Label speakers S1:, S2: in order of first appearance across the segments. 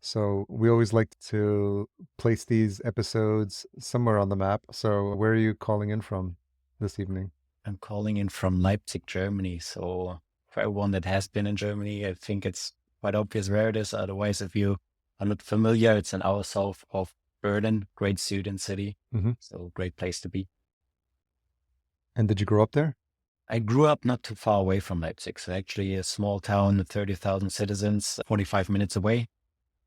S1: So we always like to place these episodes somewhere on the map. So where are you calling in from this evening?
S2: I'm calling in from Leipzig, Germany. So for everyone that has been in Germany, I think it's quite obvious where it is. Otherwise, if you are not familiar, it's an hour south of Berlin, great student city.
S1: Hmm.
S2: So great place to be.
S1: And did you grow up there?
S2: I grew up not too far away from Leipzig. So actually a small town with 30,000 citizens, 45 minutes away.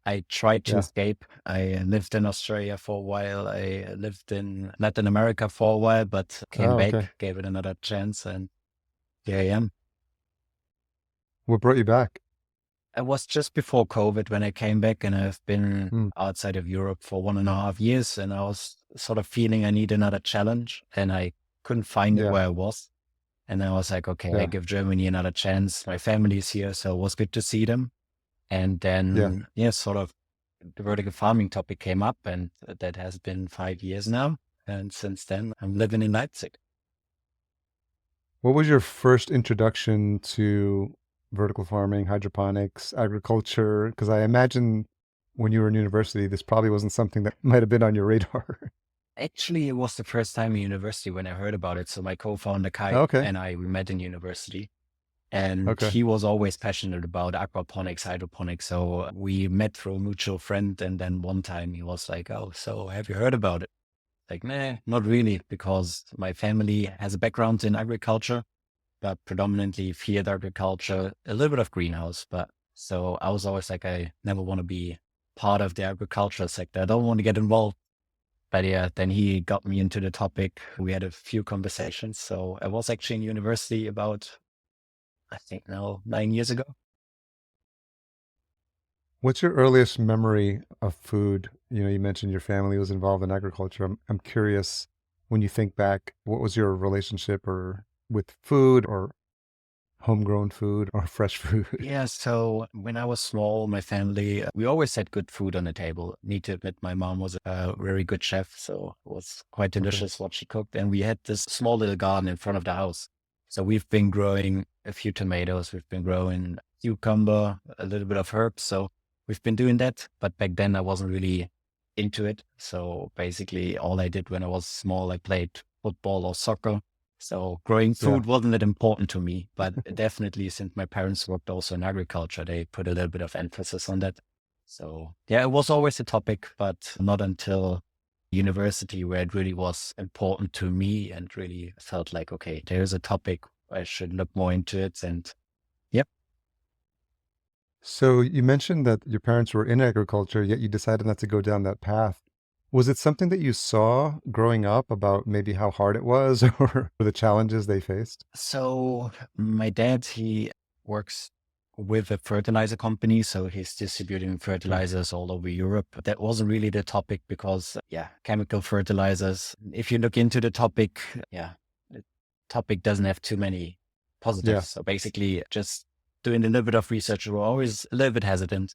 S2: I tried to
S1: Yeah.
S2: escape. I lived in Australia for a while. I lived in Latin America for a while, but came
S1: Oh, okay.
S2: back, gave it another chance, and here I am.
S1: What brought you back?
S2: It was just before COVID when I came back, and I've been
S1: Mm,
S2: outside of Europe for 1.5 years, and I was sort of feeling I need another challenge, and I couldn't find it
S1: yeah.
S2: where I was. And I was like, okay, I
S1: Yeah.
S2: give Germany another chance. My family is here, so it was good to see them. And
S1: Yeah.
S2: then, yeah, sort of the vertical farming topic came up, and that has been 5 years now. And since then, I'm living in Leipzig.
S1: What was your first introduction to vertical farming, hydroponics, agriculture? Because I imagine when you were in university, this probably wasn't something that might have been on your radar.
S2: Actually, it was the first time in university when I heard about it. So my co-founder Kai
S1: Okay.
S2: and I, we met in university. And
S1: Okay.
S2: he was always passionate about aquaponics, hydroponics. So we met through a mutual friend. And then one time he was like, oh, so have you heard about it? Like, nah, not really, because my family has a background in agriculture, but predominantly field agriculture, a little bit of greenhouse. But so I was always like, I never want to be part of the agriculture sector. I don't want to get involved. But yeah, then he got me into the topic. We had a few conversations. So I was actually in university about, I think now 9 years ago.
S1: What's your earliest memory of food? You mentioned your family was involved in agriculture. I'm curious when you think back, what was your relationship or with food or homegrown food or fresh food?
S2: Yeah, so when I was small, my family, we always had good food on the table. Need to admit, my mom was a very good chef, so it was quite
S1: Okay.
S2: delicious what she cooked. And we had this small little garden in front of the house. So we've been growing a few tomatoes, we've been growing cucumber, a little bit of herbs. So we've been doing that. But back then I wasn't really into it. So basically all I did when I was small, I played football or soccer. So growing
S1: Yeah.
S2: food wasn't that important to me, but definitely since my parents worked also in agriculture, they put a little bit of emphasis on that. So yeah, it was always a topic, but not until university where it really was important to me and really felt like, okay, there's a topic. I should look more into it. And yep.
S1: So you mentioned that your parents were in agriculture, yet you decided not to go down that path. Was it something that you saw growing up about maybe how hard it was or the challenges they faced?
S2: So my dad, he works with a fertilizer company. So he's distributing
S1: Okay.
S2: fertilizers all over Europe. That wasn't really the topic because, yeah, chemical fertilizers. If you look into the topic, yeah, the topic doesn't have too many
S1: Yeah.
S2: positives. So basically, just doing a little bit of research, we're always a little bit hesitant.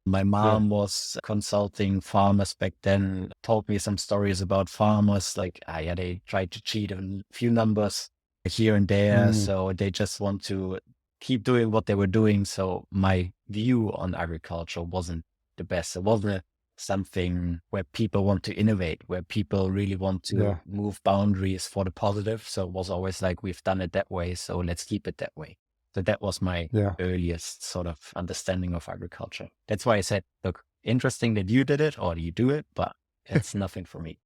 S2: My
S1: Yeah.
S2: mom was consulting farmers back then, told me some stories about farmers, like, yeah, they tried to cheat on a few numbers here and there.
S1: Mm,
S2: So they just want to keep doing what they were doing. So my view on agriculture wasn't the best. It wasn't something where people want to innovate, where people really want to
S1: yeah.
S2: move boundaries for the positive. So it was always like, we've done it that way, so let's keep it that way. So that was my
S1: Yeah.
S2: earliest sort of understanding of agriculture. That's why I said, look, interesting that you did it or you do it, but it's nothing for me.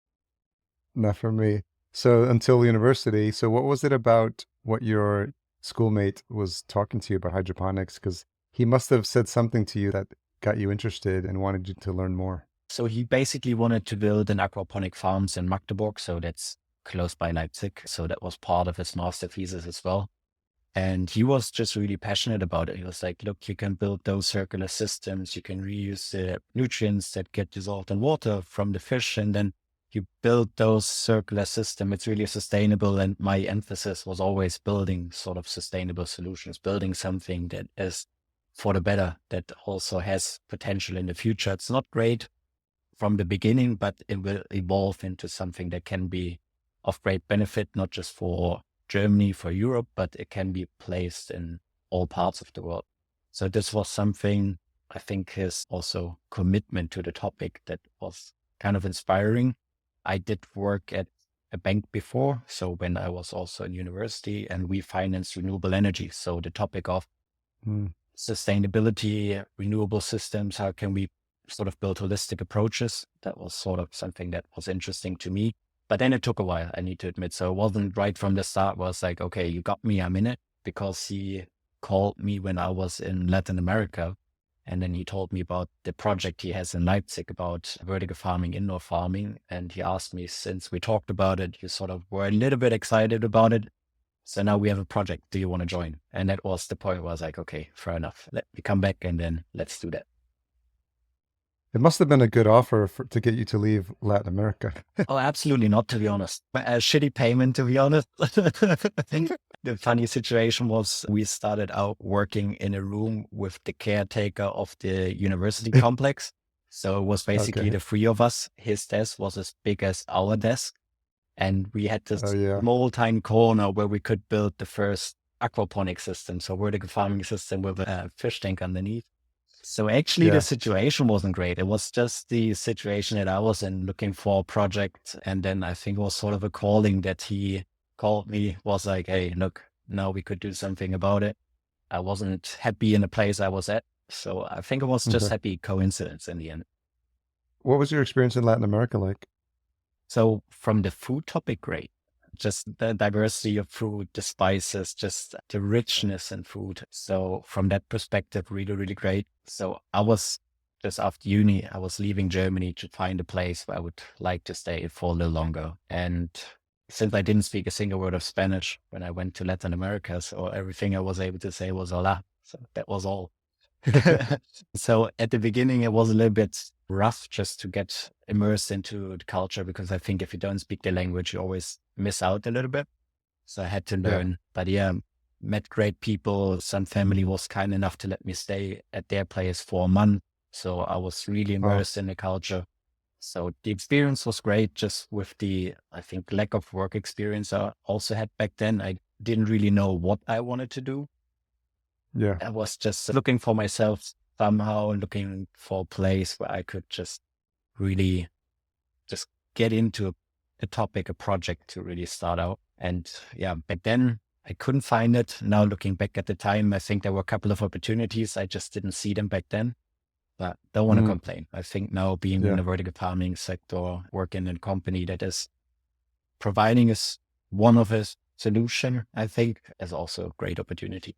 S1: Not for me. So until university, so what was it about what your schoolmate was talking to you about hydroponics? Because he must have said something to you that got you interested and wanted you to learn more.
S2: So he basically wanted to build an aquaponic farms in Magdeburg. So that's close by Leipzig. So that was part of his master thesis as well. And he was just really passionate about it. He was like, look, you can build those circular systems. You can reuse the nutrients that get dissolved in water from the fish. And then you build those circular system. It's really sustainable. And my emphasis was always building sort of sustainable solutions, building something that is for the better, that also has potential in the future. It's not great from the beginning, but it will evolve into something that can be of great benefit, not just for Germany, for Europe, but it can be placed in all parts of the world. So this was something I think his also commitment to the topic that was kind of inspiring. I did work at a bank before. So when I was also in university and we financed renewable energy. So the topic of
S1: Mm.
S2: sustainability, renewable systems, how can we sort of build holistic approaches? That was sort of something that was interesting to me. But then it took a while, I need to admit. So it wasn't right from the start. It was like, okay, you got me, I'm in it, because he called me when I was in Latin America. And then he told me about the project he has in Leipzig about vertical farming, indoor farming. And he asked me, since we talked about it, you sort of were a little bit excited about it. So now we have a project. Do you want to join? And that was the point where I was like, okay, fair enough. Let me come back and then let's do that.
S1: It must have been a good offer to get you to leave Latin America.
S2: Oh, absolutely not, to be honest. A shitty payment, to be honest. The funny situation was we started out working in a room with the caretaker of the university complex. So it was basically
S1: Okay.
S2: the three of us. His desk was as big as our desk. And we had this
S1: Oh yeah.
S2: small tiny corner where we could build the first aquaponic system. So vertical farming system with a fish tank underneath. So actually the
S1: Yeah.
S2: situation wasn't great. It was just the situation that I was in, looking for a project. And then I think it was sort of a calling that he called me, was like, hey, look, now we could do something about it. I wasn't happy in the place I was at. So I think it was just
S1: Okay.
S2: happy coincidence in the end.
S1: What was your experience in Latin America like?
S2: So from the food topic, great. Just the diversity of food, the spices, just the richness in food. So from that perspective, really, really great. So I was just after uni, I was leaving Germany to find a place where I would like to stay for a little longer. And since I didn't speak a single word of Spanish when I went to Latin America, so everything I was able to say was hola. So that was all. So at the beginning, it was a little bit rough just to get immersed into the culture, because I think if you don't speak the language, you always miss out a little bit. So I had to
S1: Yeah.
S2: learn. But yeah, met great people. Some family was kind enough to let me stay at their place for a month. So I was really
S1: Oh,
S2: immersed in the culture. So the experience was great, just with the, I think, lack of work experience I also had back then. I didn't really know what I wanted to do.
S1: yeah.
S2: I was just looking for myself somehow, looking for a place where I could just really just get into a topic, a project to really start out. And yeah, back then I couldn't find it. Now looking back at the time, I think there were a couple of opportunities. I just didn't see them back then, but don't want to
S1: Mm,
S2: complain. I think now being in
S1: yeah.
S2: the vertical farming sector, working in a company that is providing us one of a solution, I think is also a great opportunity.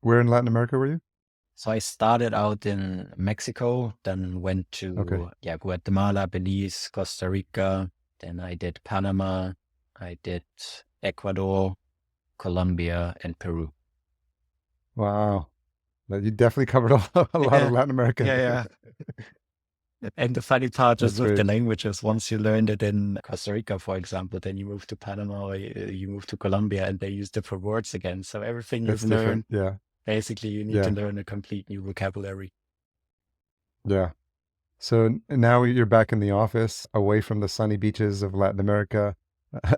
S1: Where in Latin America were you?
S2: So I started out in Mexico, then went
S1: Okay.
S2: to Guatemala, Belize, Costa Rica. Then I did Panama, I did Ecuador, Colombia, and Peru.
S1: Wow. You definitely covered a lot of
S2: Yeah,
S1: Latin America.
S2: yeah, yeah. And the funny part is
S1: That's
S2: with the
S1: great.
S2: languages, once you learned it in Costa Rica, for example, then you move to Panama, or you move to Colombia, and they use different words again. So everything you've
S1: It's different.
S2: learned,
S1: Yeah.
S2: basically you need to
S1: Yeah.
S2: learn a complete new vocabulary.
S1: Yeah. So now you're back in the office, away from the sunny beaches of Latin America,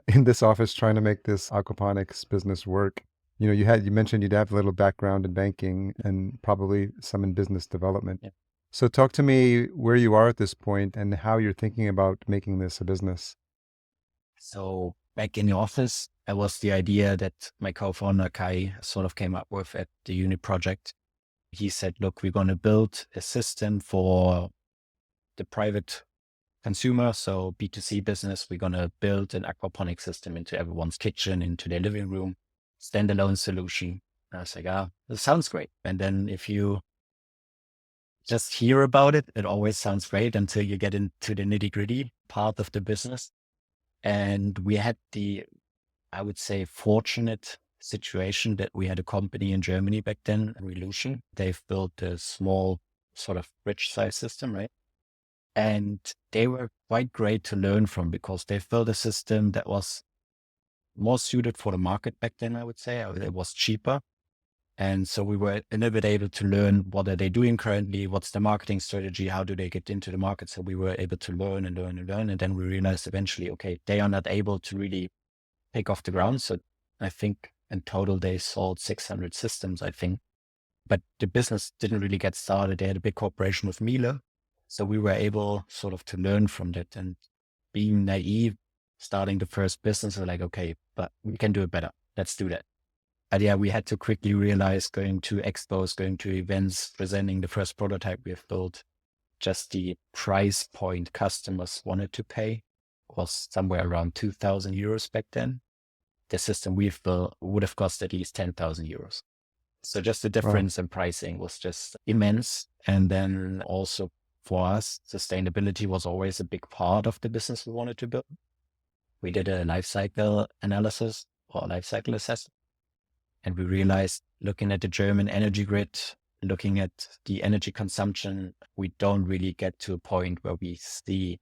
S1: in this office trying to make this aquaponics business work. You mentioned you'd have a little background in banking and probably some in business development.
S2: Yeah.
S1: So talk to me where you are at this point and how you're thinking about making this a business.
S2: So back in the office, that was the idea that my co-founder Kai sort of came up with at the unit project. He said, look, we're going to build a system for the private consumer. So B2C business, we're going to build an aquaponic system into everyone's kitchen, into their living room, standalone solution. And I was like, this sounds great. And then if you just hear about it, it always sounds great until you get into the nitty gritty part of the business. And we had the, I would say, fortunate situation that we had a company in Germany back then, Revolution. They've built a small sort of bridge size system, right? And they were quite great to learn from, because they've built a system that was more suited for the market back then, I would say. It was cheaper. And so we were a little bit able to learn, what are they doing currently? What's the marketing strategy? How do they get into the market? So we were able to learn and learn and learn. And then we realized eventually, okay, they are not able to really take off the ground. So I think in total they sold 600 systems, I think. but the business didn't really get started. They had a big cooperation with Miele. So we were able sort of to learn from that, and being naive, starting the first business, we're like, okay, but we can do it better. Let's do that. And yeah, we had to quickly realize, going to expos, going to events, presenting the first prototype we have built, just the price point customers wanted to pay was somewhere around 2,000 euros back then. The system we've built would have cost at least 10,000 euros. So just the
S1: Wow.
S2: difference in pricing was just immense. And then also for us, sustainability was always a big part of the business we wanted to build. We did a life cycle analysis or life cycle assessment. And we realized, looking at the German energy grid, looking at the energy consumption, we don't really get to a point where we see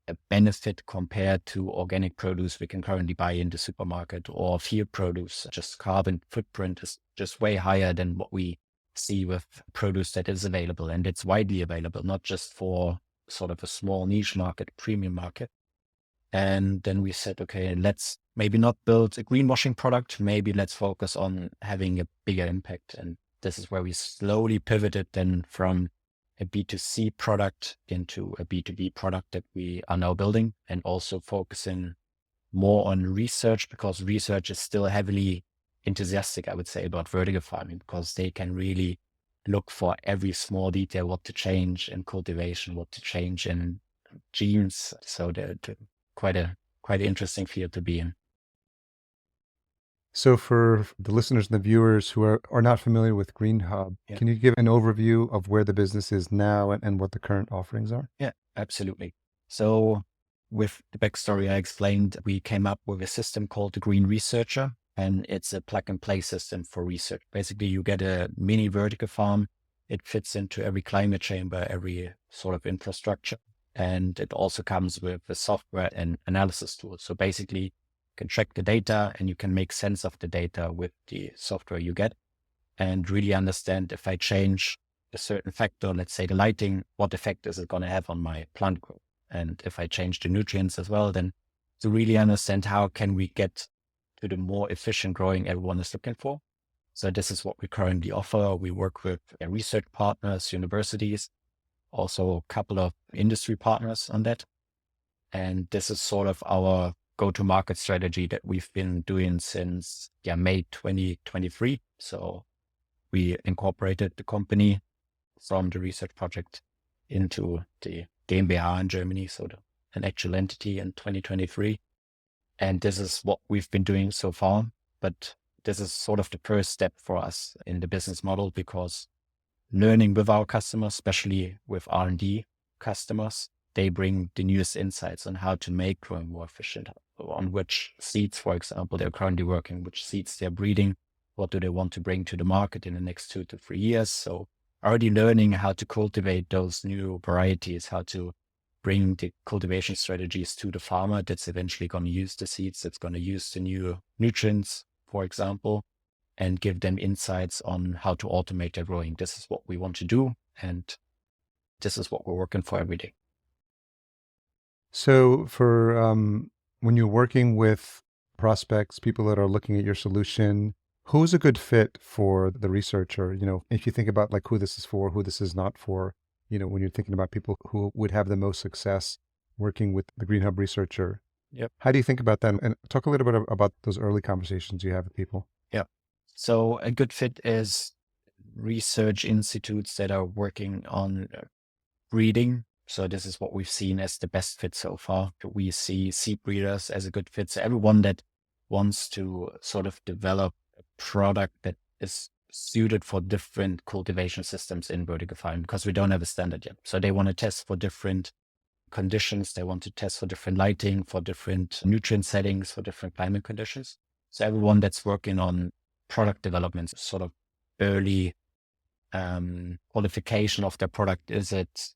S2: a benefit compared to organic produce we can currently buy in the supermarket, or field produce. Just carbon footprint is just way higher than what we see with produce that is available, and it's widely available, not just for sort of a small niche market, premium market. And then we said, okay, let's maybe not build a greenwashing product. Maybe let's focus on having a bigger impact. And this is where we slowly pivoted then from a B2C product into a B2B product that we are now building, and also focusing more on research, because research is still heavily enthusiastic, I would say, about vertical farming, because they can really look for every small detail, what to change in cultivation, what to change in genes. So they're quite interesting field to be in.
S1: So for the listeners and the viewers who are not familiar with GreenHub,
S2: Yeah.
S1: can you give an overview of where the business is now and what the current offerings are?
S2: Yeah, absolutely. So with the backstory I explained, we came up with a system called the Green Researcher, and it's a plug and play system for research. Basically, you get a mini vertical farm. It fits into every climate chamber, every sort of infrastructure. And it also comes with a software and analysis tool. So basically, you can track the data and you can make sense of the data with the software you get, and really understand, if I change a certain factor, let's say the lighting, what effect is it going to have on my plant growth? And if I change the nutrients as well, then to really understand how can we get to the more efficient growing everyone is looking for. So this is what we currently offer. We work with research partners, universities, also a couple of industry partners on that. And this is sort of our go-to-market strategy that we've been doing since May 2023. So we incorporated the company from the research project into the GmbH in Germany, so an actual entity in 2023. And this is what we've been doing so far. But this is sort of the first step for us in the business model, because learning with our customers, especially with R&D customers, they bring the newest insights on how to make growing more efficient, on which seeds, for example, they're currently working, which seeds they're breeding, what do they want to bring to the market in the next 2 to 3 years. So already learning how to cultivate those new varieties, how to bring the cultivation strategies to the farmer that's eventually going to use the seeds, that's going to use the new nutrients, for example, and give them insights on how to automate their growing. This is what we want to do, and this is what we're working for every day.
S1: So for when you're working with prospects, people that are looking at your solution, who's a good fit for the researcher? You know, if you think about like who this is for, who this is not for, you know, when you're thinking about people who would have the most success working with the GreenHub researcher,
S2: Yep.
S1: how do you think about that? And talk a little bit about those early conversations you have with people.
S2: Yeah. So a good fit is research institutes that are working on breeding. So this is what we've seen as the best fit so far. We see seed breeders as a good fit. So everyone that wants to sort of develop a product that is suited for different cultivation systems in vertical farming, because we don't have a standard yet. So they want to test for different conditions. They want to test for different lighting, for different nutrient settings, for different climate conditions. So everyone that's working on product development, sort of early qualification of their product, is it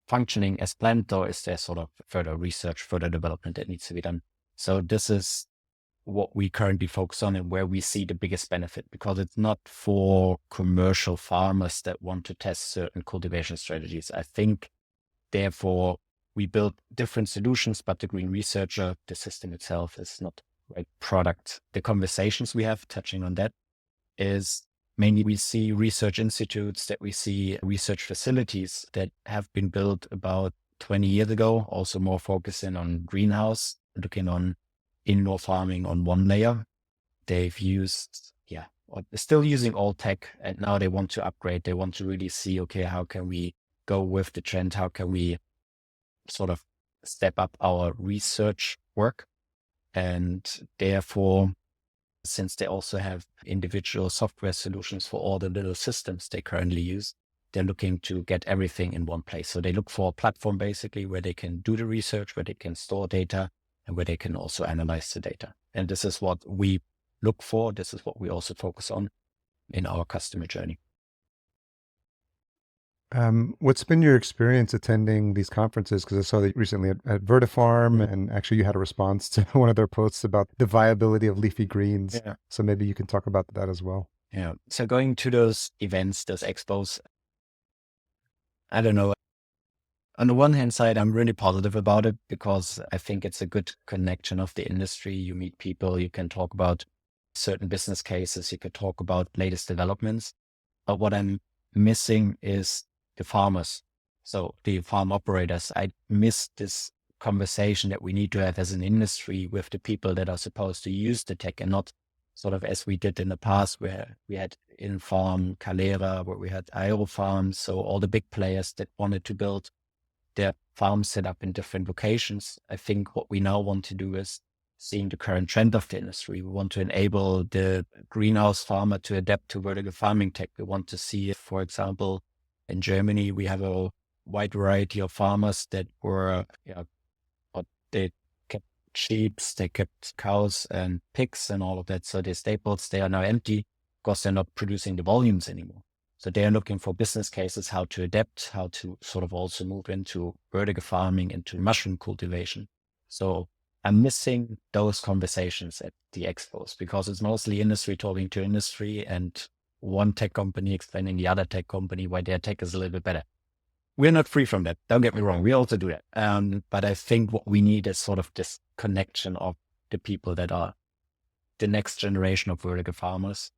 S2: functioning as planned, or is there sort of further research, further development that needs to be done? So this is what we currently focus on and where we see the biggest benefit, because it's not for commercial farmers that want to test certain cultivation strategies. I think, therefore, we build different solutions, but the Green Researcher, the system itself, is not the right product. The conversations we have touching on that is Mainly we see research institutes, that we see research facilities that have been built about 20 years ago, also more focusing on greenhouse, looking on indoor farming on one layer. They've used, or they're still using old tech, and now they want to upgrade. They want to really see, okay, how can we go with the trend? How can we sort of step up our research work? And therefore, since they also have individual software solutions for all the little systems they currently use, they're looking to get everything in one place. So they look for a platform basically where they can do the research, where they can store data, and where they can also analyze the data. And this is what we look for. This is what we also focus on in our customer journey.
S1: What's been your experience attending these conferences? Because I saw that recently at Vertifarm, and actually you had a response to one of their posts about the viability of leafy greens.
S2: Yeah.
S1: So maybe you can talk about that as well.
S2: Yeah. So going to those events, those expos, I don't know. On the one hand side, I'm really positive about it because I think it's a good connection of the industry. You meet people, you can talk about certain business cases, you can talk about latest developments. But what I'm missing is the farmers. So the farm operators. I miss this conversation that we need to have as an industry with the people that are supposed to use the tech, and not sort of as we did in the past where we had Infarm, Calera, where we had Aero farms. So all the big players that wanted to build their farms set up in different locations. I think what we now want to do is seeing the current trend of the industry. We want to enable the greenhouse farmer to adapt to vertical farming tech. We want to see, for example, in Germany, we have a wide variety of farmers that were, but they kept sheep, they kept cows and pigs and all of that. So the staples, they are now empty because they're not producing the volumes anymore. So they are looking for business cases, how to adapt, how to sort of also move into vertical farming, into mushroom cultivation. So I'm missing those conversations at the expos because it's mostly industry talking to industry and one tech company explaining the other tech company why their tech is a little bit better. We're not free from that. Don't get me wrong. We also do that. But I think what we need is sort of this connection of the people that are the next generation of vertical farmers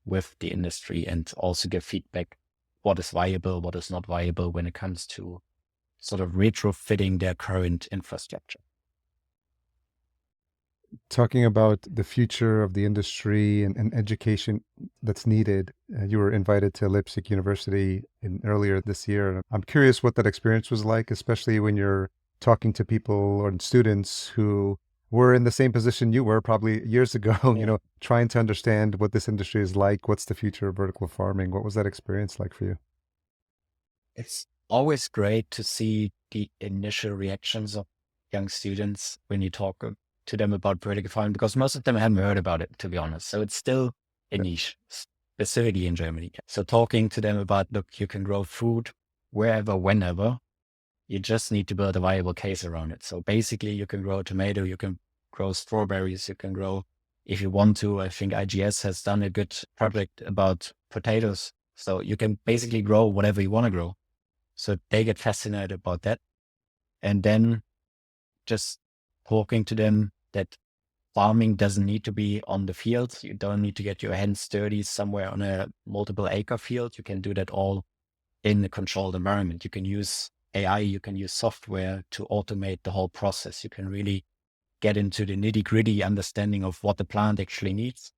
S2: with the industry, and also give feedback what is viable, what is not viable when it comes to sort of retrofitting their current infrastructure.
S1: Talking about the future of the industry and education that's needed, you were invited to Leipzig University earlier this year. I'm curious what that experience was like, especially when you're talking to people or students who were in the same position you were probably years ago, trying to understand what this industry is like. What's the future of vertical farming? What was that experience like for you?
S2: It's always great to see the initial reactions of young students when you talk to them about vertical farming, because most of them hadn't heard about it, to be honest. So it's still a niche, specifically in Germany. So talking to them about, look, you can grow food wherever, whenever. You just need to build a viable case around it. So basically you can grow a tomato, you can grow strawberries, you can grow, if you want to, I think IGS has done a good project about potatoes. So you can basically grow whatever you want to grow. So they get fascinated about that. And then just talking to them that farming doesn't need to be on the field. You don't need to get your hands dirty somewhere on a multiple acre field. You can do that all in a controlled environment. You can use AI, you can use software to automate the whole process. You can really get into the nitty gritty understanding of what the plant actually needs.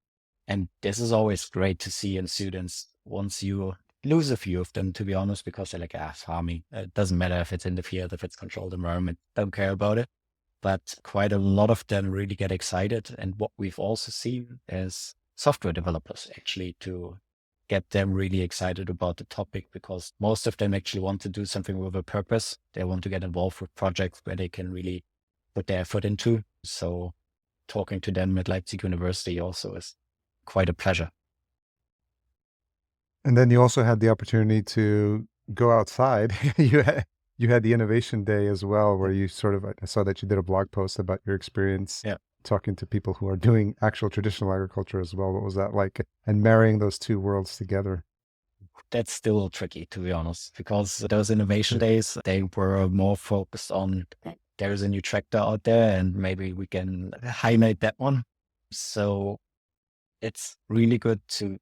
S2: And this is always great to see in students once you lose a few of them, to be honest, because they're like, farming, it doesn't matter if it's in the field, if it's controlled environment, don't care about it. But quite a lot of them really get excited. And what we've also seen is software developers actually, to get them really excited about the topic, because most of them actually want to do something with a purpose. They want to get involved with projects where they can really put their effort into. So talking to them at Leipzig University also is quite a pleasure.
S1: And then you also had the opportunity to go outside. You had the innovation day as well, where you sort of, I saw that you did a blog post about your experience talking to people who are doing actual traditional agriculture as well. What was that like? And marrying those two worlds together.
S2: That's still tricky, to be honest, because those innovation days, they were more focused on, there's a new tractor out there and maybe we can highlight that one. So it's really good to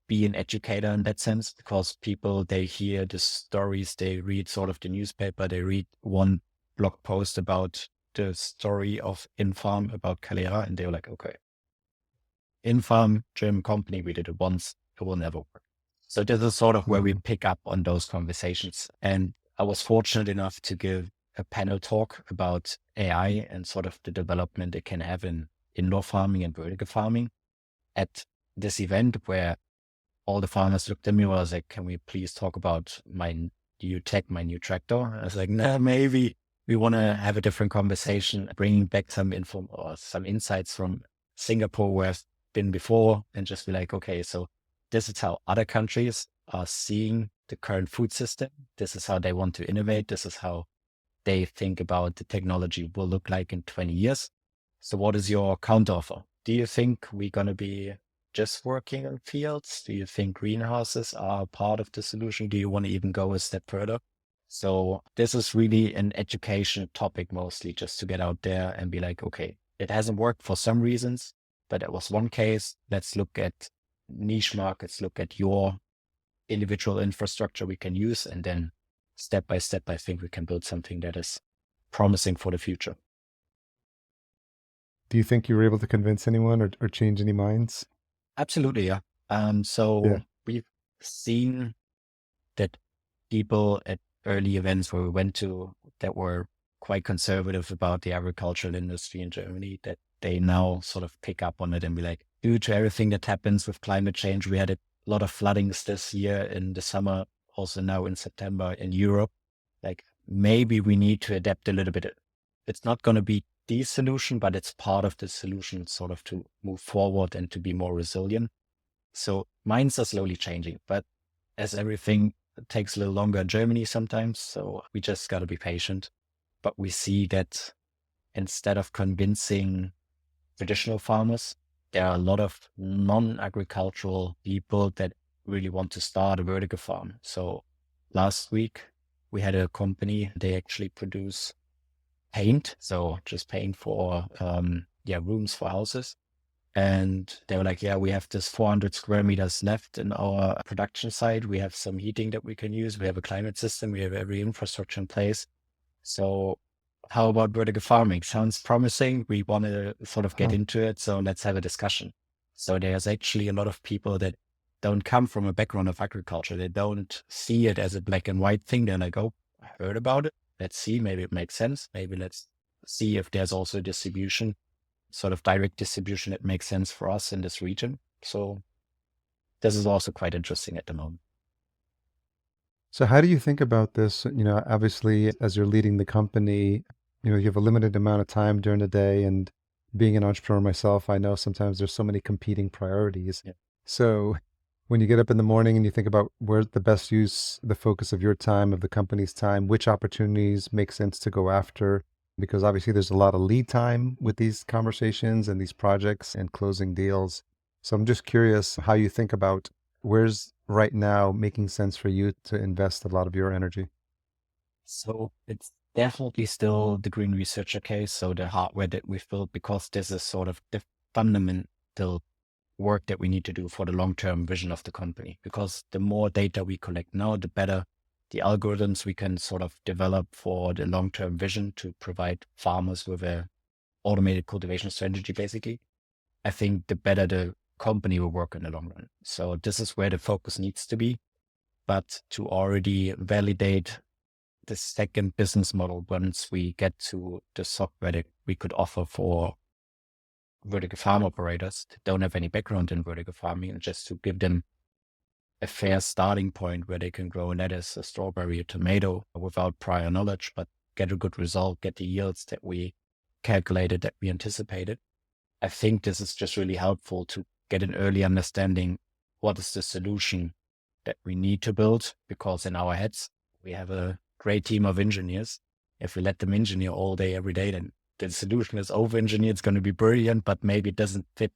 S2: be an educator in that sense, because people, they hear the stories, they read sort of the newspaper, they read one blog post about the story of Infarm about Calera, and they're like, okay, Infarm, German company, we did it once, it will never work. So this is sort of where we pick up on those conversations. And I was fortunate enough to give a panel talk about AI and sort of the development it can have in indoor farming and vertical farming at this event, where all the farmers looked at me and was like, can we please talk about my new tech, my new tractor? I was like, nah, maybe we want to have a different conversation, bringing back some info or some insights from Singapore, where I've been before, and just be like, okay, so this is how other countries are seeing the current food system. This is how they want to innovate. This is how they think about the technology will look like in 20 years. So what is your counteroffer? Do you think we're going to be just working in fields? Do you think greenhouses are part of the solution? Do you want to even go a step further? So this is really an education topic, mostly just to get out there and be like, okay, it hasn't worked for some reasons, but it was one case. Let's look at niche markets, look at your individual infrastructure we can use, and then step by step, I think we can build something that is promising for the future.
S1: Do you think you were able to convince anyone or change any minds?
S2: Absolutely, yeah. So
S1: Yeah.
S2: we've seen that people at early events where we went to that were quite conservative about the agricultural industry in Germany, that they now sort of pick up on it and be like, due to everything that happens with climate change, we had a lot of floodings this year in the summer, also now in September in Europe. Like, maybe we need to adapt a little bit. It's not going to be the solution, but it's part of the solution sort of to move forward and to be more resilient. So minds are slowly changing, but as everything, it takes a little longer in Germany sometimes. So we just got to be patient. But we see that instead of convincing traditional farmers, there are a lot of non-agricultural people that really want to start a vertical farm. So last week we had a company, they actually produce paint. So just paint for, rooms for houses. And they were like, yeah, we have this 400 square meters left in our production site. We have some heating that we can use. We have a climate system. We have every infrastructure in place. So how about vertical farming? Sounds promising. We want to sort of get into it. So let's have a discussion. So there's actually a lot of people that don't come from a background of agriculture. They don't see it as a black and white thing. They're like, oh, I heard about it. Let's see. Maybe it makes sense. Maybe let's see if there's also distribution, sort of direct distribution that makes sense for us in this region. So this is also quite interesting at the moment.
S1: So how do you think about this? Obviously, as you're leading the company, you have a limited amount of time during the day, and being an entrepreneur myself, I know sometimes there's so many competing priorities.
S2: Yeah.
S1: So when you get up in the morning and you think about where's the best use, the focus of your time, of the company's time, which opportunities make sense to go after? Because obviously there's a lot of lead time with these conversations and these projects and closing deals. So I'm just curious how you think about where's right now making sense for you to invest a lot of your energy.
S2: So it's definitely still the green researcher case. So the hardware that we've built, because this is sort of the fundamental work that we need to do for the long-term vision of the company. Because the more data we collect now, the better the algorithms we can sort of develop for the long-term vision to provide farmers with a automated cultivation strategy, basically. I think the better the company will work in the long run. So this is where the focus needs to be. But to already validate the second business model, once we get to the software that we could offer for vertical farm operators that don't have any background in vertical farming, and just to give them a fair starting point where they can grow a lettuce, a strawberry, a tomato without prior knowledge, but get a good result, get the yields that we calculated, that we anticipated. I think this is just really helpful to get an early understanding what is the solution that we need to build, because in our heads, we have a great team of engineers. If we let them engineer all day, every day, then the solution is over-engineered. It's going to be brilliant, but maybe it doesn't fit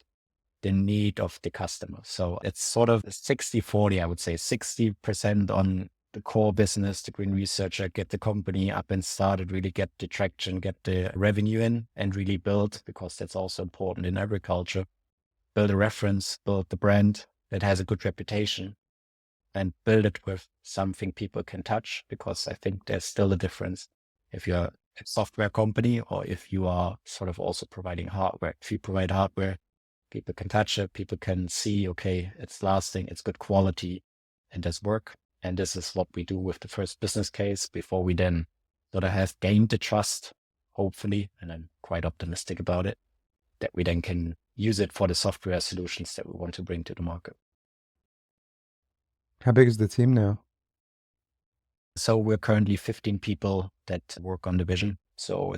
S2: the need of the customer. So it's sort of 60-40, I would say. 60% on the core business, the green researcher, get the company up and started, really get the traction, get the revenue in, and really build, because that's also important in agriculture. Build a reference, build the brand, that has a good reputation and build it with something people can touch, because I think there's still a difference if you're a software company or if you are sort of also providing hardware. If you provide hardware, people can touch it, people can see, okay, it's lasting, it's good quality, and does work. And this is what we do with the first business case before we then sort of have gained the trust, hopefully, and I'm quite optimistic about it, that we then can use it for the software solutions that we want to bring to the market.
S1: How big is the team now?
S2: So we're currently 15 people that work on the vision. So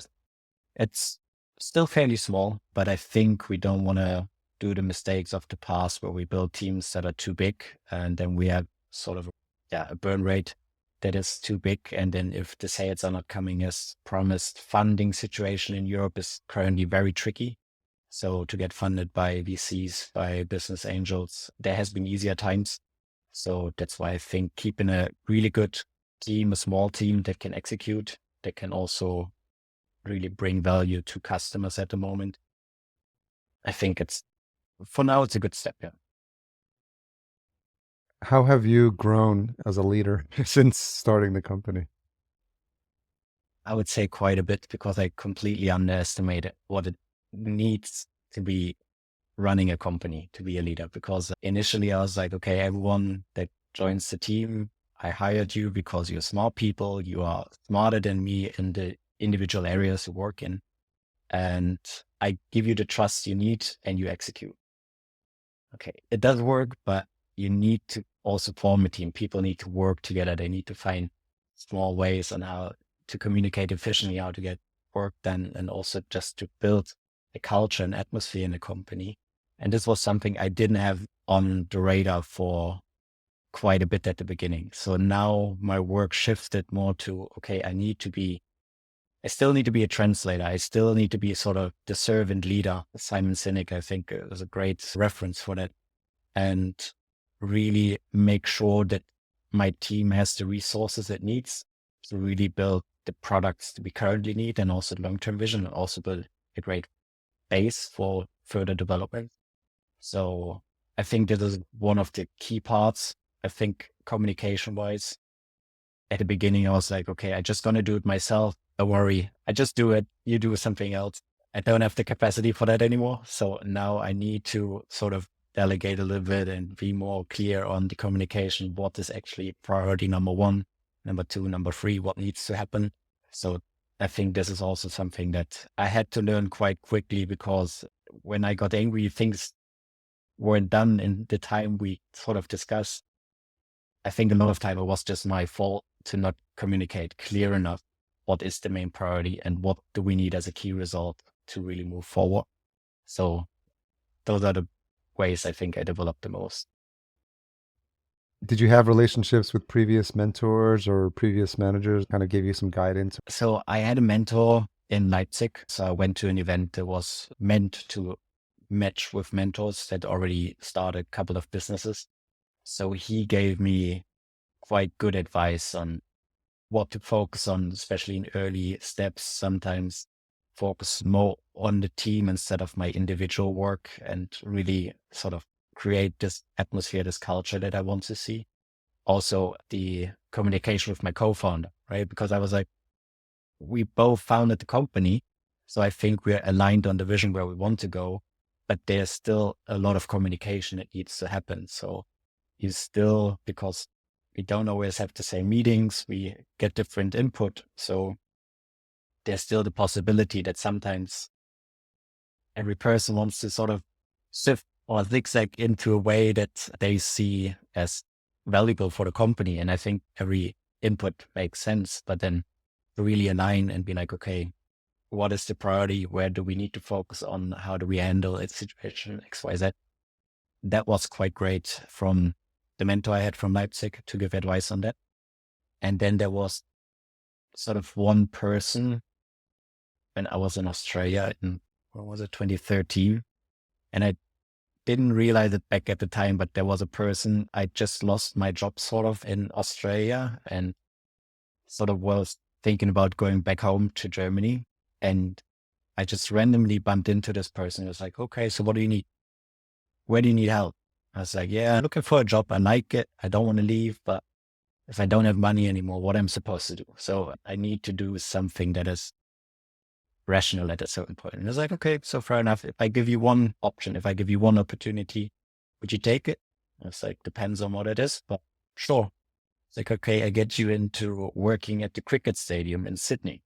S2: it's still fairly small, but I think we don't want to do the mistakes of the past where we build teams that are too big and then we have sort of a burn rate that is too big. And then if the sales are not coming as promised, funding situation in Europe is currently very tricky. So to get funded by VCs, by business angels, there has been easier times. So that's why I think keeping a really good team, a small team that can execute, that can also really bring value to customers at the moment, I think for now, it's a good step. Yeah.
S1: How have you grown as a leader since starting the company?
S2: I would say quite a bit, because I completely underestimated what it needs to be running a company, to be a leader. Because initially I was like, okay, everyone that joins the team, I hired you because you're smart people, you are smarter than me in the individual areas you work in. And I give you the trust you need and you execute. Okay, it does work, but you need to also form a team. People need to work together. They need to find small ways on how to communicate efficiently, how to get work done, and also just to build a culture and atmosphere in the company. And this was something I didn't have on the radar for quite a bit at the beginning. So now my work shifted more to, okay, I still need to be a translator. I still need to be sort of the servant leader. Simon Sinek, I think, is a great reference for that. And really make sure that my team has the resources it needs to really build the products that we currently need, and also the long-term vision, and also build a great base for further development. So I think that is one of the key parts. I think communication-wise, at the beginning, I was like, okay, I'm just going to do it myself. Don't worry. I just do it. You do something else. I don't have the capacity for that anymore. So now I need to sort of delegate a little bit and be more clear on the communication. What is actually priority number one, number two, number three, what needs to happen. So I think this is also something that I had to learn quite quickly, because when I got angry, things weren't done in the time we sort of discussed. I think a lot of time it was just my fault to not communicate clear enough what is the main priority and what do we need as a key result to really move forward. So those are the ways I think I developed the most.
S1: Did you have relationships with previous mentors or previous managers kind of gave you some guidance?
S2: So I had a mentor in Leipzig. So I went to an event that was meant to match with mentors that already started a couple of businesses. So he gave me quite good advice on what to focus on, especially in early steps. Sometimes focus more on the team instead of my individual work, and really sort of create this atmosphere, this culture that I want to see. Also the communication with my co-founder, right? Because I was like, we both founded the company. So I think we're aligned on the vision where we want to go, but there's still a lot of communication that needs to happen. So he's still, because we don't always have the same meetings, we get different input. So there's still the possibility that sometimes every person wants to sort of sift or zigzag into a way that they see as valuable for the company. And I think every input makes sense, but then really align and be like, okay, what is the priority? Where do we need to focus on? How do we handle a situation X, Y, Z? That was quite great from the mentor I had from Leipzig to give advice on that. And then there was sort of one person when I was in Australia in, what was it, 2013. And I didn't realize it back at the time, but there was a person, I just lost my job sort of in Australia and sort of was thinking about going back home to Germany. And I just randomly bumped into this person. It was like, okay, so what do you need? Where do you need help? I was like, yeah, I'm looking for a job. I like it. I don't want to leave, but if I don't have money anymore, what I'm supposed to do? So I need to do something that is rational at a certain point. And it's like, okay, so fair enough. If I give you one option, if I give you one opportunity, would you take it? And it's like, depends on what it is, but sure. It's like, okay, I get you into working at the cricket stadium in Sydney.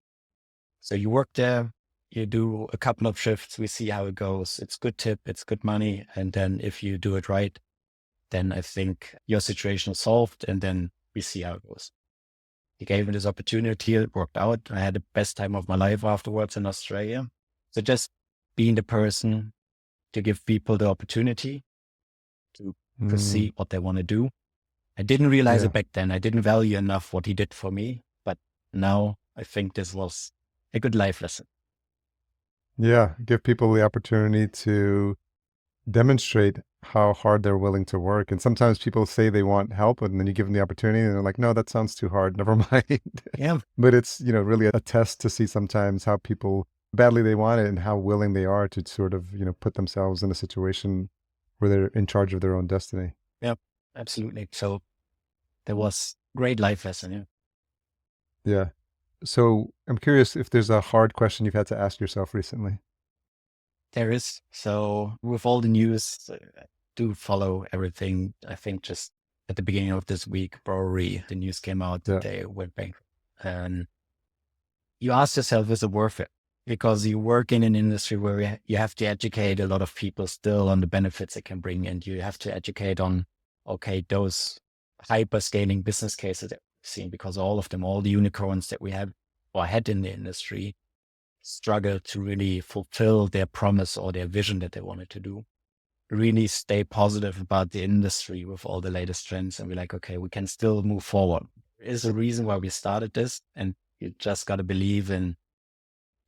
S2: So you work there, you do a couple of shifts, we see how it goes. It's good tip, it's good money. And then if you do it right, then I think your situation is solved, and then we see how it goes. He gave me this opportunity. It worked out. I had the best time of my life afterwards in Australia. So just being the person to give people the opportunity to
S1: Mm,
S2: proceed what they want to do. I didn't realize
S1: yeah.
S2: it back then. I didn't value enough what he did for me, but now I think this was a good life lesson.
S1: Yeah. Give people the opportunity to demonstrate how hard they're willing to work. And sometimes people say they want help, and then you give them the opportunity and they're like, no, that sounds too hard. Never mind.
S2: Yeah,
S1: But it's, really a test to see sometimes how people badly they want it and how willing they are to sort of, put themselves in a situation where they're in charge of their own destiny.
S2: yeah, absolutely. So there was great life lesson. Yeah.
S1: Yeah. So I'm curious if there's a hard question you've had to ask yourself recently.
S2: There is. So with all the news, I do follow everything. I think just at the beginning of this week, probably the news came out that
S1: Yeah.
S2: they went bankrupt. And you ask yourself, is it worth it? Because you work in an industry where you have to educate a lot of people still on the benefits it can bring. And you have to educate on, okay, those hyper scaling business cases that we've seen, because all of them, all the unicorns that we have or had in the industry, struggle to really fulfill their promise or their vision that they wanted to do. Really stay positive about the industry with all the latest trends and be like, okay, we can still move forward. There's a reason why we started this, and you just got to believe in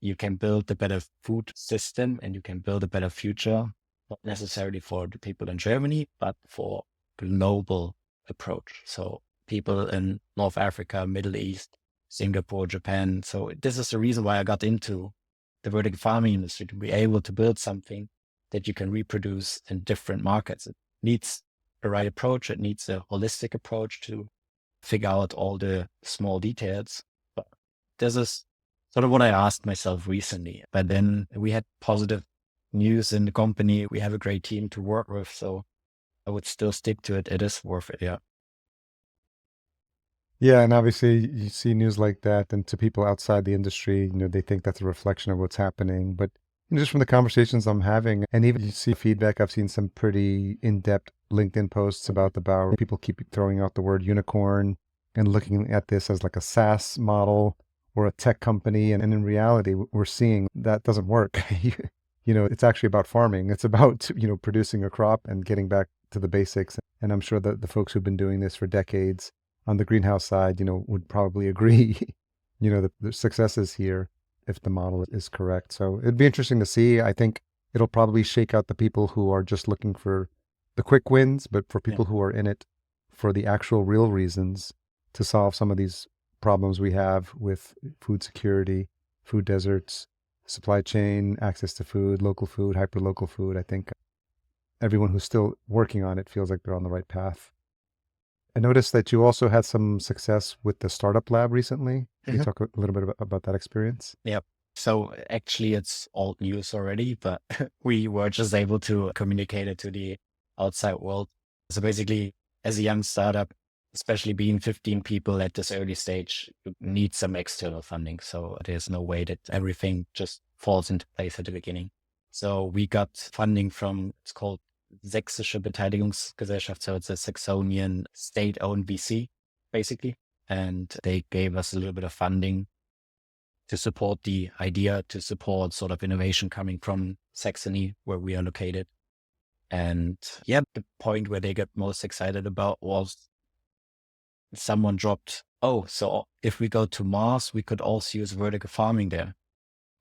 S2: you can build a better food system and you can build a better future, not necessarily for the people in Germany, but for global approach. So people in North Africa, Middle East, Singapore, Japan. So this is the reason why I got into the vertical farming industry, to be able to build something that you can reproduce in different markets. It needs a right approach. It needs a holistic approach to figure out all the small details. But this is sort of what I asked myself recently. But then we had positive news in the company. We have a great team to work with. So I would still stick to it. It is worth it. Yeah.
S1: Yeah, and obviously you see news like that, and to people outside the industry, they think that's a reflection of what's happening. But just from the conversations I'm having, and even you see feedback, I've seen some pretty in-depth LinkedIn posts about the Bower. People keep throwing out the word unicorn and looking at this as like a SaaS model or a tech company. And in reality, we're seeing that doesn't work. It's actually about farming. It's about, producing a crop and getting back to the basics. And I'm sure that the folks who've been doing this for decades on the greenhouse side, would probably agree, the successes here if the model is correct. So it'd be interesting to see. I think it'll probably shake out the people who are just looking for the quick wins, but for
S2: Yeah.
S1: people who are in it for the actual real reasons to solve some of these problems we have with food security, food deserts, supply chain, access to food, local food, hyper-local food, I think everyone who's still working on it feels like they're on the right path. I noticed that you also had some success with the startup lab recently. Can you
S2: Mhm.
S1: talk a little bit about that experience?
S2: Yeah. So actually it's old news already, but we were just able to communicate it to the outside world. So basically, as a young startup, especially being 15 people at this early stage, you need some external funding. So there's no way that everything just falls into place at the beginning. So we got funding from, it's called Sächsische Beteiligungsgesellschaft. So it's a Saxonian state-owned VC, basically. And they gave us a little bit of funding to support the idea, to support sort of innovation coming from Saxony, where we are located. And yeah, the point where they got most excited about was someone dropped, oh, so if we go to Mars, we could also use vertical farming there.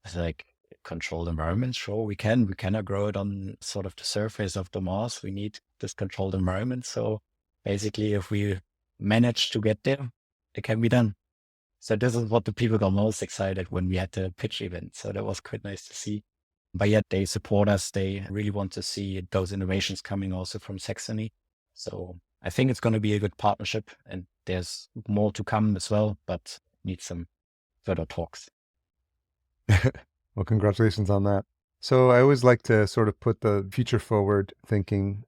S2: It's like, controlled environment, sure, we can. We cannot grow it on sort of the surface of the Mars. We need this controlled environment. So basically, if we manage to get there, it can be done. So this is what the people got most excited when we had the pitch event. So that was quite nice to see. But yet they support us. They really want to see those innovations coming also from Saxony. So I think it's going to be a good partnership, and there's more to come as well, but need some further talks.
S1: Well, congratulations on that. So I always like to sort of put the future forward thinking,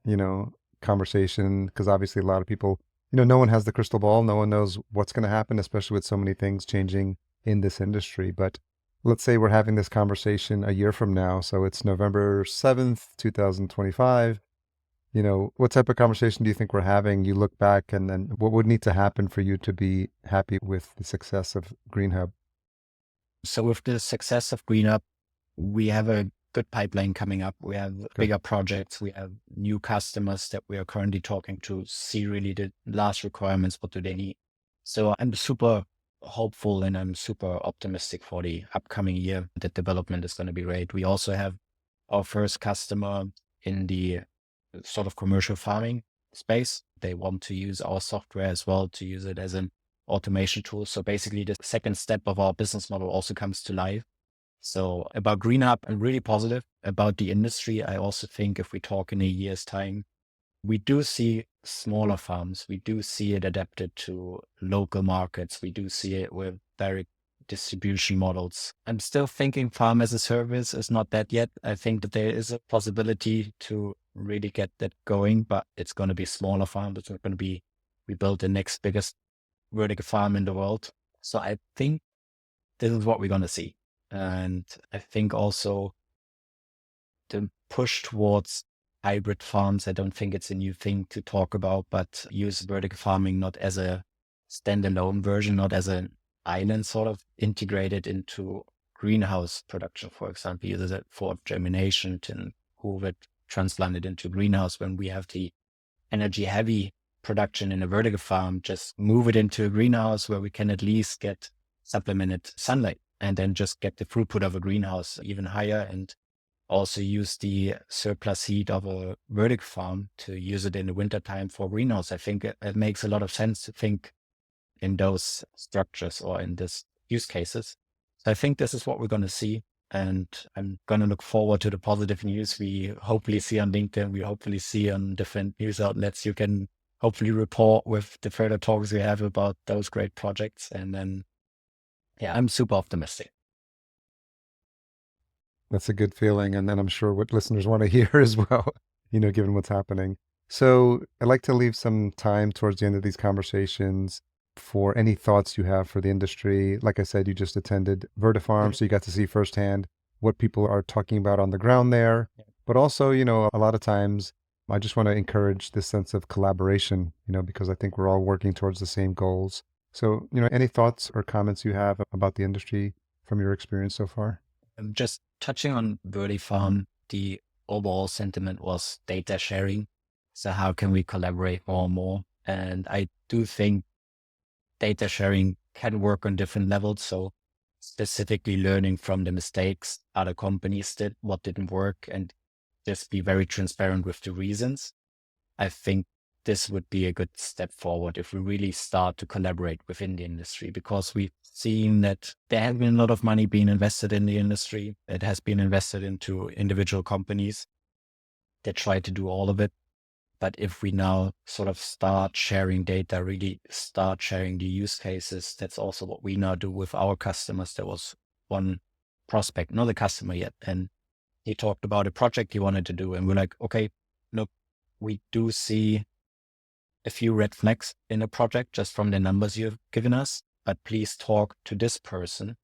S1: conversation, because obviously a lot of people, no one has the crystal ball. No one knows what's going to happen, especially with so many things changing in this industry. But let's say we're having this conversation a year from now. So it's November 7th, 2025. What type of conversation do you think we're having? You look back and then what would need to happen for you to be happy with the success of GreenHub?
S2: So with the success of GreenHub, we have a good pipeline coming up. We have
S1: Good.
S2: bigger projects. We have new customers that we are currently talking to, see really the last requirements. What do they need? So I'm super hopeful and I'm super optimistic for the upcoming year. The development is going to be great. We also have our first customer in the sort of commercial farming space. They want to use our software as well, to use it as an automation tool. So basically the second step of our business model also comes to life. So about GreenHub, I'm really positive. About the industry, I also think if we talk in a year's time, we do see smaller farms. We do see it adapted to local markets. We do see it with direct distribution models. I'm still thinking farm as a service is not that yet. I think that there is a possibility to really get that going, but it's going to be smaller farms. It's not going to be, we build the next biggest vertical farm in the world. So I think this is what we're going to see. And I think also the push towards hybrid farms, I don't think it's a new thing to talk about, but use vertical farming not as a standalone version, not as an island sort of integrated into greenhouse production, for example, use it for germination to move it, transplant it into greenhouse. When we have the energy heavy production in a vertical farm, just move it into a greenhouse where we can at least get supplemented sunlight and then just get the throughput of a greenhouse even higher, and also use the surplus heat of a vertical farm to use it in the wintertime for greenhouse. I think it makes a lot of sense to think in those structures or in this use cases. So I think this is what we're going to see. And I'm going to look forward to the positive news we hopefully see on LinkedIn. We hopefully see on different news outlets. You can hopefully report with the further talks we have about those great projects. And then, yeah, I'm super optimistic.
S1: That's a good feeling. And then I'm sure what listeners want to hear as well, given what's happening. So I'd like to leave some time towards the end of these conversations for any thoughts you have for the industry. Like I said, you just attended Vertifarm, so you got to see firsthand what people are talking about on the ground there. But also, a lot of times I just want to encourage this sense of collaboration, because I think we're all working towards the same goals. So, any thoughts or comments you have about the industry from your experience so far?
S2: Just touching on Vertifarm, the overall sentiment was data sharing. So how can we collaborate more and more? And I do think data sharing can work on different levels. So specifically learning from the mistakes other companies did, what didn't work, and just be very transparent with the reasons. I think this would be a good step forward if we really start to collaborate within the industry, because we've seen that there has been a lot of money being invested in the industry. It has been invested into individual companies that try to do all of it. But if we now sort of start sharing data, really start sharing the use cases, that's also what we now do with our customers. There was one prospect, not a customer yet, and he talked about a project he wanted to do. And we're like, okay, look, we do see a few red flags in a project just from the numbers you've given us, but please talk to this person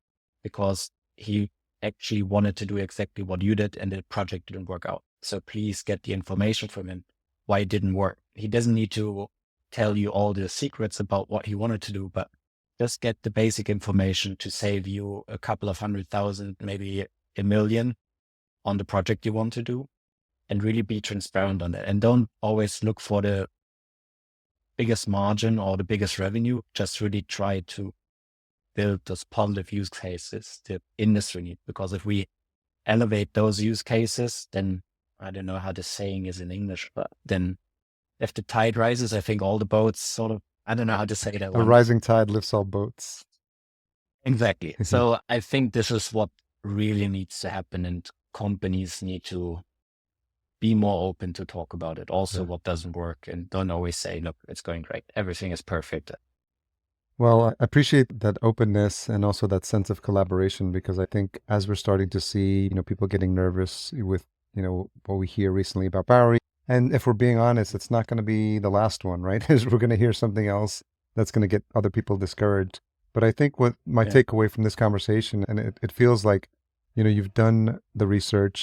S2: because he actually wanted to do exactly what you did and the project didn't work out. So please get the information from him, why it didn't work. He doesn't need to tell you all the secrets about what he wanted to do, but just get the basic information to save you a couple of 100,000, maybe $1 million on the project you want to do, and really be transparent on that. And don't always look for the biggest margin or the biggest revenue. Just really try to build those positive use cases the industry needs. Because if we elevate those use cases, then I don't know how the saying is in English, but then if the tide rises, I think all the boats sort of, I don't know how to say that
S1: A
S2: one.
S1: rising tide lifts all boats.
S2: Exactly. So I think this is what really needs to happen, and companies need to be more open to talk about it. Also,
S1: Yeah.
S2: what doesn't work, and don't always say, look, it's going great. Everything is perfect.
S1: Well, I appreciate that openness and also that sense of collaboration because I think as we're starting to see, people getting nervous with, what we hear recently about Bowery, and if we're being honest, it's not going to be the last one, right? Is we're going to hear something else that's going to get other people discouraged. But I think what my
S2: Yeah.
S1: takeaway from this conversation, and it feels like, you've done the research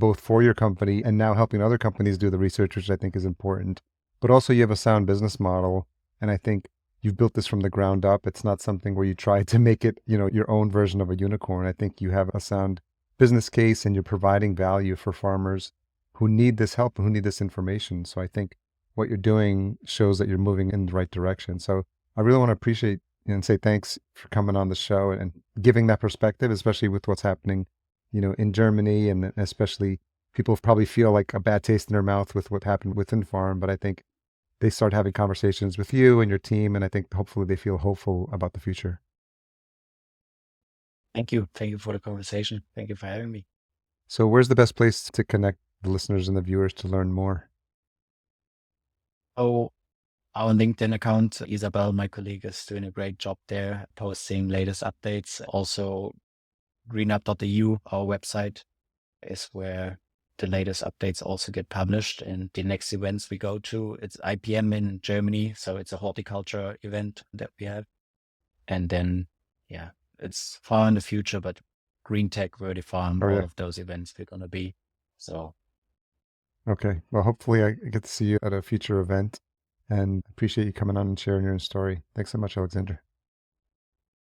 S1: both for your company and now helping other companies do the research, which I think is important. But also you have a sound business model. And I think you've built this from the ground up. It's not something where you try to make it, your own version of a unicorn. I think you have a sound business case and you're providing value for farmers who need this help and who need this information. So I think what you're doing shows that you're moving in the right direction. So I really want to appreciate and say thanks for coming on the show and giving that perspective, especially with what's happening in Germany, and especially people probably feel like a bad taste in their mouth with what happened within farm. But I think they start having conversations with you and your team, and I think hopefully they feel hopeful about the future.
S2: Thank you. Thank you for the conversation. Thank you for having me.
S1: So where's the best place to connect the listeners and the viewers to learn more?
S2: Oh, our LinkedIn account, Isabel, my colleague, is doing a great job there, posting latest updates. Also, greenhub.eu, our website, is where the latest updates also get published. And the next events we go to, it's IPM in Germany. So it's a horticulture event that we have. And then, yeah, it's far in the future, but Green Tech, Verde Farm,
S1: Oh
S2: all
S1: yeah.
S2: of those events we're going to be. So
S1: Okay. Well, hopefully I get to see you at a future event, and appreciate you coming on and sharing your story. Thanks so much, Alexander.